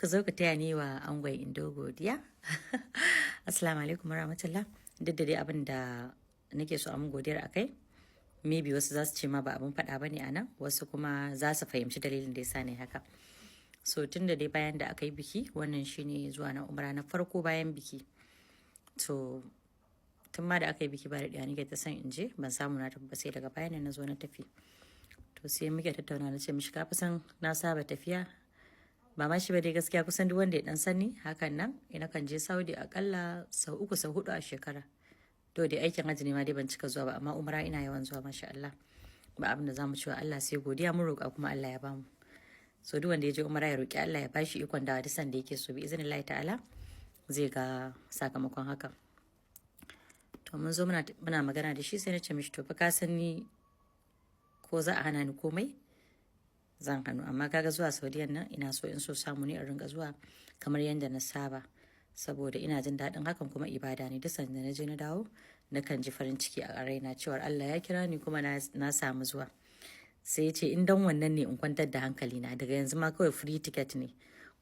ku zo ku taya ni wa angon Indo godiya. Assalamu alaikum warahmatullah. Duk da dai abin da nake so a mun godiyar akai, maybe wasu za su ce ma ba abin faɗa bane a nan, wasu kuma za su fahimci dalilin da yasa ne haka. So tun da dai bayan da aka yi biki, wannan shine zuwa na umra na farko bayan biki. To tun ma da aka yi biki ba da ɗaya nake ta san in je, ban samu na tafi ba sai daga bayan na zo na tafi. To sai muke tattauna na ce mishi ka fi san na saba tafiya. Ba ma shi ba dai gaskiya kusan duk wanda ya dan sani hakan nan ina kan je Saudi akalla sau 3 sau 4 a shekara. To dai aikin hajji ne ma dai ban cika zuwa ba, amma umra ina yawan zuwa masha Allah. Ba abin da zamu ci wa Allah sai godiya, mun roƙa kuma Allah ya bamu. So duk wanda ya je umra ya roƙi Allah ya bashi ikon dawa duk sanda yake so, bi iznillahi ta'ala zai ga sakamakon haka. To mun zo muna magana da shi sai na ce mishi to fa ka san ni ko za a hana ni komai zan hannu, amma kaga zuwa Saudiyan nan ina so in so samu ne in ringa zuwa kamar yadda na saba, saboda ina jin daɗin hakan kuma ibada ne. Duk sanda na je na dawo na kan ji farin ciki a raina cewar Allah ya kira ni kuma na samu zuwa. Sai ya ce in dan wannan ne in kwantar da hankali na, daga yanzu ma kawai free ticket ne,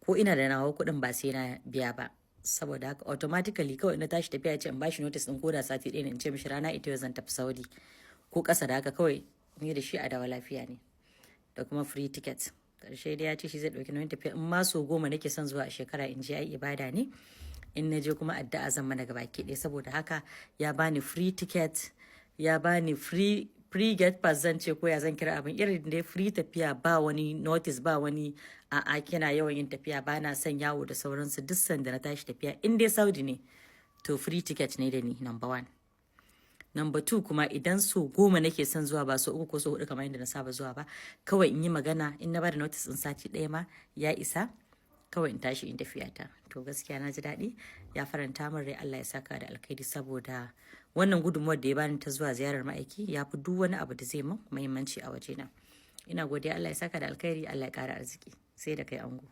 ko ina da nawa kuɗin ba sai na biya ba. Saboda haka automatically kawai na tashi tafiya ce in bashi notice din koda sati ɗaya ne, in ce mishi rana ita yau zan tafi Saudi ko ƙasa da haka, kawai ni da shi a dawo lafiya ne da kuma free ticket. Karshe dai ya ce shi zai ɗauki nauyin tafiya, in ma so 10 nake son zuwa a shekara in je ai ibada ne, in na je kuma addu'a zan mana gabaki ɗaya. Saboda haka ya bani free ticket, ya bani free get pass zan ce ko ya zan kira abin, irin dai free tafiya, ba wani notice, ba wani a'a kina yawan yin tafiya, ba na son yawo da sauransu. Duk sanda na tashi tafiya in dai Saudi ne to free ticket ne da ni, number 1. Number 2 kuma idan so 10 nake son zuwa ba so 3 ko so 4 kamar yadda na saba zuwa ba, kawai in yi magana in na bada notice in sati ɗaya ma ya isa, kawai in tashi in tafiya ta. To gaskiya na ji daɗi, ya faranta min rai, Allah ya saka da alkhairi, saboda wannan gudunmuwar da ya bani ta zuwa ziyarar ma'aiki ya fi duk wani abu da zai min muhimmanci a wajena. Ina godiya, Allah ya saka da alkhairi, Allah ya ƙara arziki. Sai da kai ango.